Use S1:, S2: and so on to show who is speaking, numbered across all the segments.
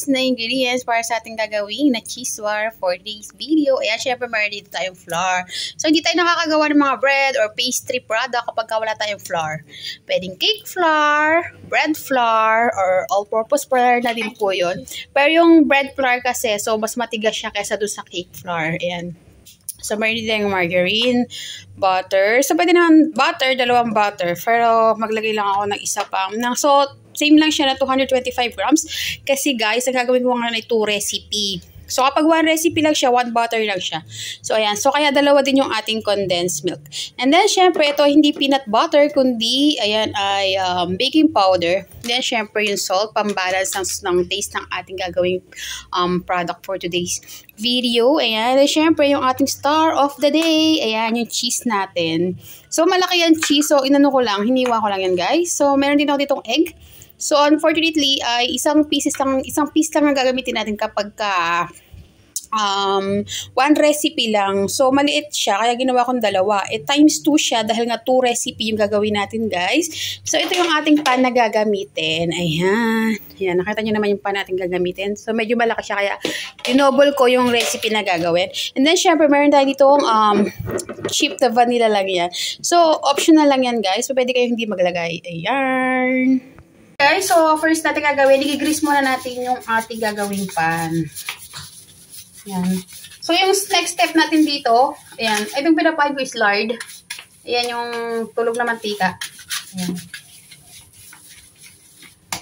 S1: guys na ingredients para sa ating gagawin na cheese war for today's video. Ayan, syempre meron dito tayong flour. So, hindi tayo nakakagawa ng mga bread or pastry product kapag wala tayong flour. Pwedeng cake flour, bread flour, or all-purpose flour na din po yun. Pero yung bread flour kasi, so mas matigas siya kaysa doon sa cake flour. Ayan. So, meron din tayong margarine, butter. So, pwede naman butter, dalawang butter. Pero, maglagay lang ako ng isa pang ng salt. Same lang siya na 225 grams. Kasi guys, ang gagawin ko nga na 2 recipe. So, kapag 1 recipe lang siya, 1 butter lang siya. So, ayan. So, kaya dalawa din yung ating condensed milk. And then, syempre, ito hindi peanut butter, kundi, ayan, ay baking powder. Then, syempre, yung salt, pambalance ng taste ng ating gagawing product for today's video. Ayan. And syempre, yung ating star of the day. Ayan, yung cheese natin. So, malaki yung cheese. So, inano ko lang, hiniwa ko lang yan, guys. So, meron din ako ditong egg. So, unfortunately, ay isang piece lang ang gagamitin natin kapag 1 recipe lang. So, maliit siya, kaya ginawa kong dalawa. Times 2 siya dahil nga 2 recipe yung gagawin natin, guys. So, ito yung ating pan na gagamitin. Ayan. Ayan, nakita nyo naman yung pan natin gagamitin. So, medyo malaki siya, kaya dinoble ko yung recipe na gagawin. And then, syempre, meron tayo ditong chip na vanilla lang yan. So, optional lang yan, guys. So, pwede kayo hindi maglagay. Ayan. Okay, so first natin gagawin, i-grease muna natin yung ating gagawing pan. Ayan. So yung next step natin dito, ayan, itong pinapahid ko is lard. Ayan yung tulog na mantika. Ayan.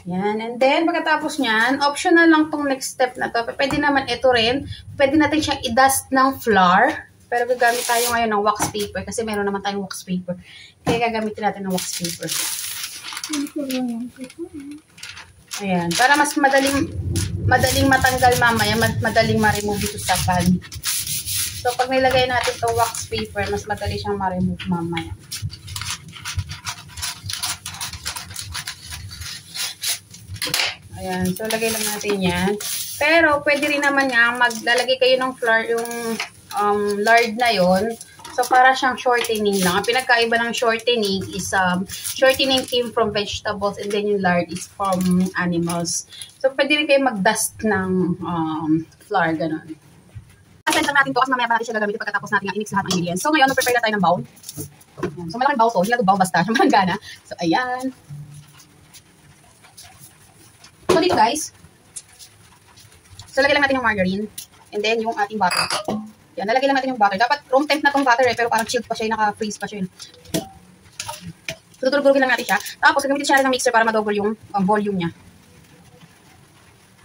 S1: Ayan. And then, pagkatapos nyan, optional lang tong next step na to. Pwede naman ito rin. Pwede natin siyang i-dust ng flour. Pero gagamit tayo ngayon ng wax paper kasi meron naman tayong wax paper. Kaya gagamitin natin ng wax paper. Ayan, para mas madaling matanggal mamaya, madaling ma-remove ito sa pan. So, pag nilagay natin itong wax paper, mas madali siyang ma-remove mamaya. Ayan, so lagay lang natin yan. Pero, pwede rin naman nga, maglalagay kayo ng flour, yung lard na yon. So, para siyang shortening lang. Ang pinagkaiba ng shortening is, shortening came from vegetables and then yung lard is from animals. So, pwede rin kayo mag-dust ng flour, ganun. Asend lang natin to kasi mamaya pa natin siya gagamitin pagkatapos natin i-mix lahat ng ingredients. So, ngayon, prepare na tayo ng bowl. Ayan. So, malaking bowl to. Hindi na ito bowl basta. Siya malanggana. So, ayan. So, dito guys. So, lagay lang natin yung margarine. And then, yung ating butter. Yan, nalagay lang natin yung butter. Dapat room temp na tong butter pero parang chilled pa siya, naka-freeze pa siya. So, tutulog-tulogin lang natin siya. Tapos, gagamitin siya ng mixer para ma-double yung volume niya.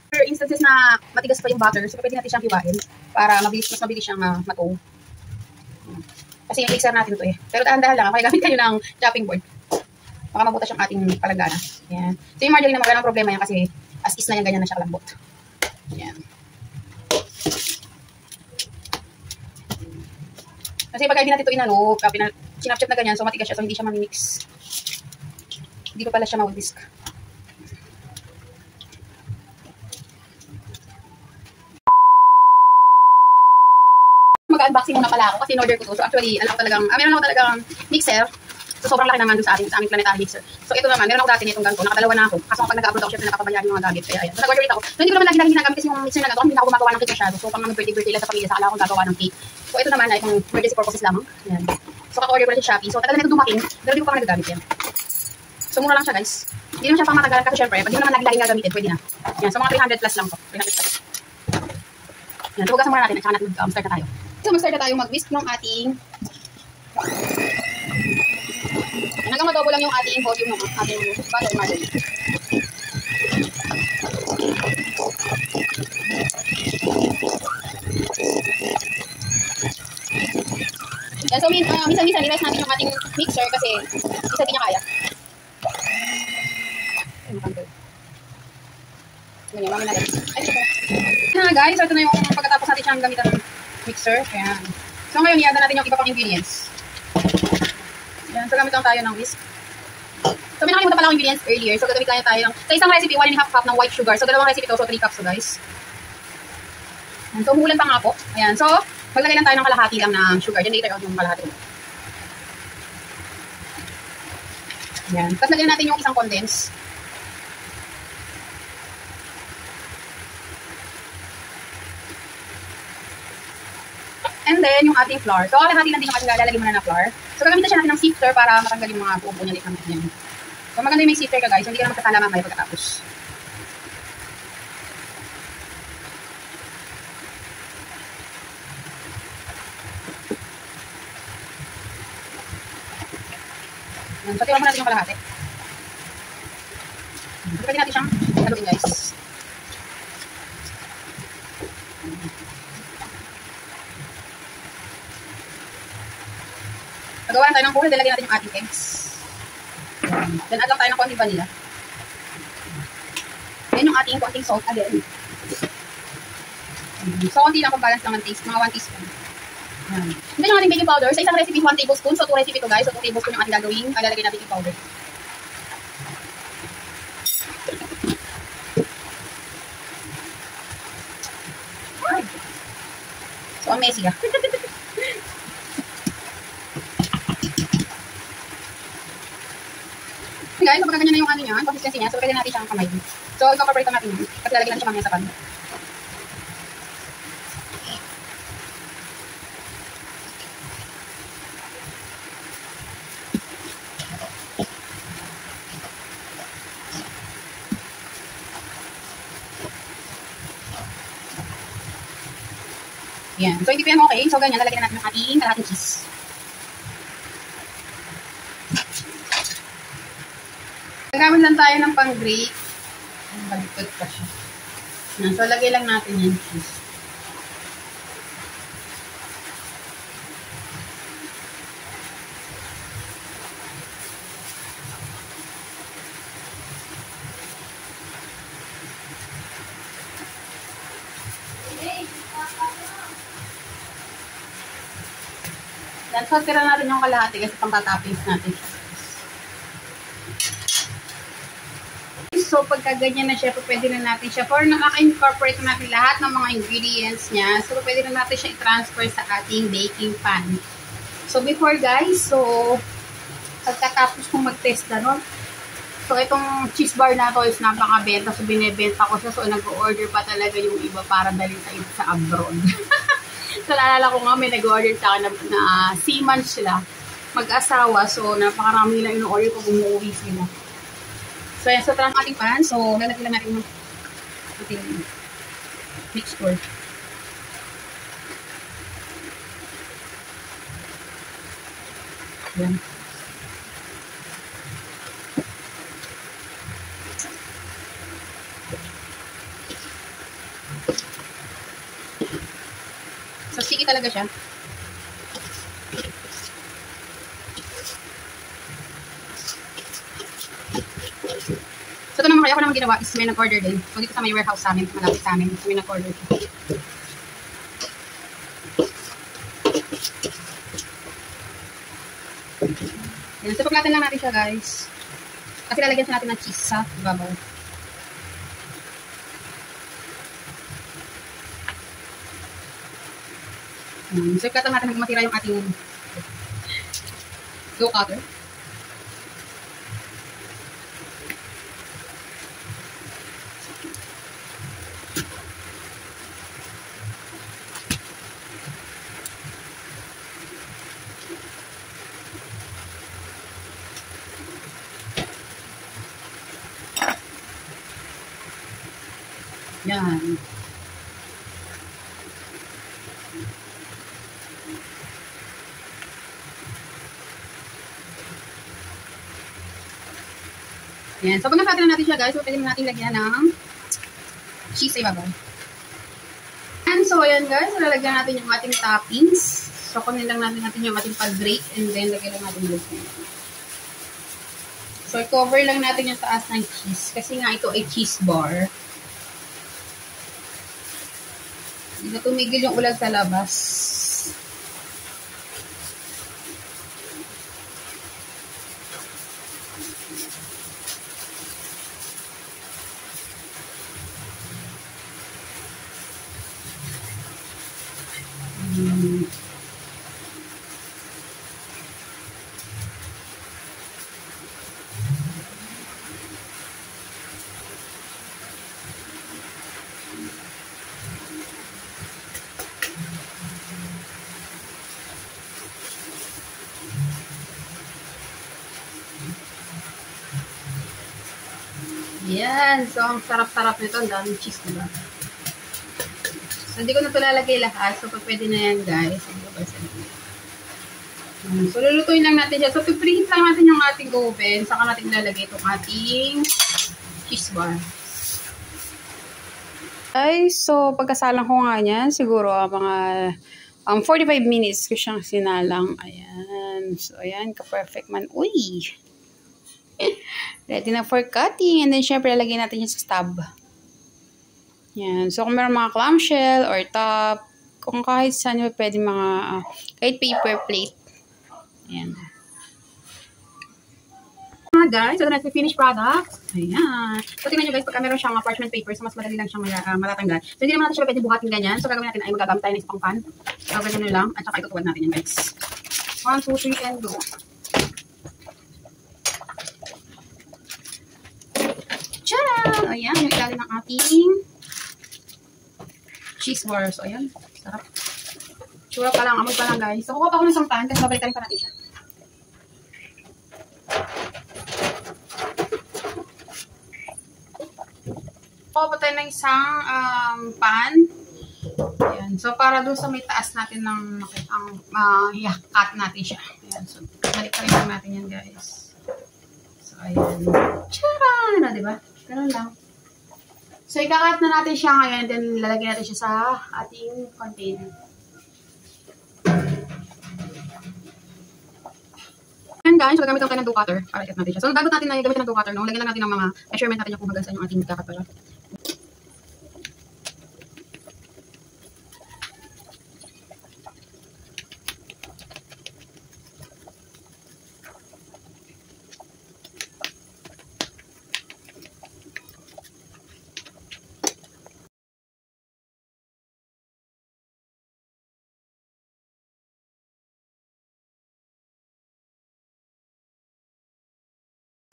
S1: For instances na matigas pa yung butter, so pwede natin siyang hiwain para mas mabilis siyang matuong. Kasi yung mixer natin ito eh. Pero dahan-dahan lang, kaya gamit kayo ng chopping board. Baka mabutas yung ating palagana. Yan. So, yung margarine naman, walang problema yan kasi as is na yan, ganyan na siya kalambot. Yan. Kasi pagka hindi natin ito inano, sinapchat na ganyan, so matigas siya, so hindi siya mamimix. Hindi pa pala siya mag-whisk. Mag-unboxing muna pala ako kasi in-order ko to. So actually, meron ako talagang mixer. So sobrang laki naman dun sa aming planetary mixer. So ito naman, meron ako dati nitong ganito, nakadalawa na ako. Kaso kapag nag-upload ako, syempre nakapabayaan yung mga gamit. Kaya ayan. So nag-order ulit ako. So hindi ko naman lagi ginagamit kasi yung mixer na ganito kasi hindi na ako gumagawa ng cake masyado. So pang birthday lang sa pamilya, saka lang akong gagawa ng cake. So ito naman ay itong emergency purposes lamang. Ayan. So kaka-order ko lang sa Shopee. So tagal na ito dumating, pero hindi ko pa nagagamit yan. So mura lang siya guys. Hindi naman siya pang matagalan kasi syempre, pag di mo naman lagi gagamitin, pwede na. Yan. So mga 300 plus lang to. 300 plus. Yan. So hugasan muna natin at saka natin start na tayo. So mag-start na tayo mag-whisk ng ating hanggang madobo lang yung ating volume ng ating butter margarine. Yan, so minsan-minsan i-rest natin yung ating mixer kasi isa din niya kaya. Ganyan, mami natin. Ay, ito. Yan guys, so ito na yung pagkatapos natin siyang gamitan ng mixer. Ayan. So ngayon, i-add natin yung iba pang ingredients. Yan, so gamit lang tayo ng whisk. So may nakalimutan pala akong ingredients earlier. So gagamit tayo ng, sa isang recipe, 1.5 cup ng white sugar. So dalawang recipe to, so 3 cups to guys. Yan, so umulan pa nga po. Ayan, so maglagay lang tayo ng kalahati lang ng sugar. Then later out yung kalahati. Ayan, tapos lagyan natin yung isang condense. And then, yung ating flour. So, kalahati lang din yung ating lalagyan muna na flour. So, gagamitan siya natin ng sifter para matanggal yung mga buo niya dito. So, maganda yung may sifter ka guys. So, hindi ka na magkasala mamaya pagkatapos. So, tira mo natin yung kalahati. So, pwede natin siyang haluin guys. Nagawa tayo ng kulay, then lagyan natin yung ating eggs. Then add lang tayo ng konting vanilla. Then yung ating konting salt again. So, konti lang kung balance lang ng taste, mga 1 teaspoon. Then yung ating baking powder, sa isang recipe 1 tablespoon. So, 2 recipe to guys. So, 2 tablespoon yung ating gagawin. Lalagyan na baking powder. So, ang messy ah. Guys, kapag ganyan na yung ano niya, consistency niya, so pwede natin siyang kamay. So, incorporate natin yun. Kasi lalagyan natin siya mamaya sa pan. Yan. So, hindi pa yan okay. So, ganyan, lalagyan natin yung ating kalahating cheese. Gagamit lang tayo ng pang-grate. Balikod pa siya. So, lagay lang natin yung cheese. Then, so, tira natin yung kalahati kasi pang tatappings natin siya. So, pagka ganyan na siya, pwede na natin siya. For nakaka-incorporate natin lahat ng mga ingredients niya, so pwede na natin siya i-transfer sa ating baking pan. So, before guys, so, pagkatapos kong mag-test na nun, so, itong cheese bar na to is napakabenta. So, binibenta ko siya. So, nag-order pa talaga yung iba para dalhin sa abroad. So, naalala ko nga, may nag-order sa akin na seaman sila. Mag-asawa. So, napakarami lang yung order ko bumuwi sila. So, yan. So, tara ang ating pan. So, lalagyan lang natin yung ating mixture. Yan. So, sticky talaga siya. So, ito naman kaya ako naman ginawa is may nag-order din. So, dito sa may warehouse sa amin, malapit sa amin, may nag-order. Yan. So, paklatin lang natin siya, guys. Kasi lalagyan sa natin ng cheese sa ibabaw. So, ikatan natin hanggang matira yung ating dough cutter. Yan. Yan. So, pag natin na natin siya, guys, so pwede natin lagyan ng cheese sa ibabaw. And so, ayan, guys. So, lalagyan natin yung ating toppings. So, kunin lang natin yung ating pag-grate and then lagyan lang natin yung so, i-cover lang natin yung taas ng cheese kasi nga ito ay cheese bar. Hindi na tumigil yung ulag sa labas. Yan. So, ang sarap-sarap nito. Ang daming cheese, diba? So, hindi ko na ito lalagay lahat. So, pwede na yan, guys. So, lulutuin lang natin siya. So, preheat lang natin yung ating oven. Saka natin lalagay itong ating cheese bar. Guys, so, pagkasalang ko nga niyan, siguro mga 45 minutes ko siyang sinalang. Ayan. So, ayan. Ka-perfect man. Uy! Ready na for cutting. And then, syempre, lalagyan natin yan sa stub. Yan. So, kung meron mga clamshell or top, kung kahit saan nyo, pwede mga, kahit paper plate. Ayan. Guys, ito na yung finished product. Ayan. So, tingnan nyo guys, pagka meron siyang parchment paper, so mas madali lang siyang matatanggal. So, hindi naman natin siya pwede buhatin ganyan. So, gagawin natin ay magagamit tayo ng isang pan. So, ganyan na lang. At saka itutuwad natin yan guys. 1, 2, 3, and go. Tcharam! Ayan, yung ilalim ng ating cheese bar. So, ayan. Sarap. Tsura pa lang. Amoy pa lang, guys. So, kukuha pa ako ng isang pan kasi babalikan pa natin siya. Kukuha pa tayo ng isang pan. Ayan. So, para doon sa may taas natin ng cut natin siya. Ayan. So, balikan lang natin yan, guys. So, ayan. Tcharam! Na, diba? Ganun lang. So, ikakat na natin siya ngayon, then lalagyan natin siya sa ating container. And guys, so gagamit tayo ng dough cutter para ikat natin siya. So, bago natin na gamitin ng dough cutter, no, lagyan lang natin ng mga measurement natin kung hanggang saan yung ating ikakat para.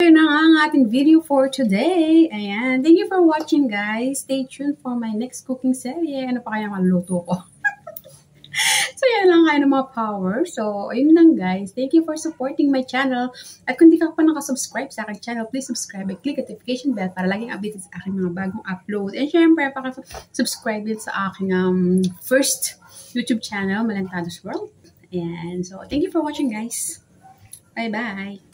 S1: Na nga ang ating video for today. Ayan. Thank you for watching, guys. Stay tuned for my next cooking series. Ano pa kaya maluto ko? So, yan lang kayo ng mga power. So, ayun lang, guys. Thank you for supporting my channel. At kung di ka pa nakasubscribe sa aking channel, please subscribe and click the notification bell para laging updated sa aking mga bagong upload. And syempre, subscribe din sa aking first YouTube channel, Malantados World. Ayan. So, thank you for watching, guys. Bye-bye.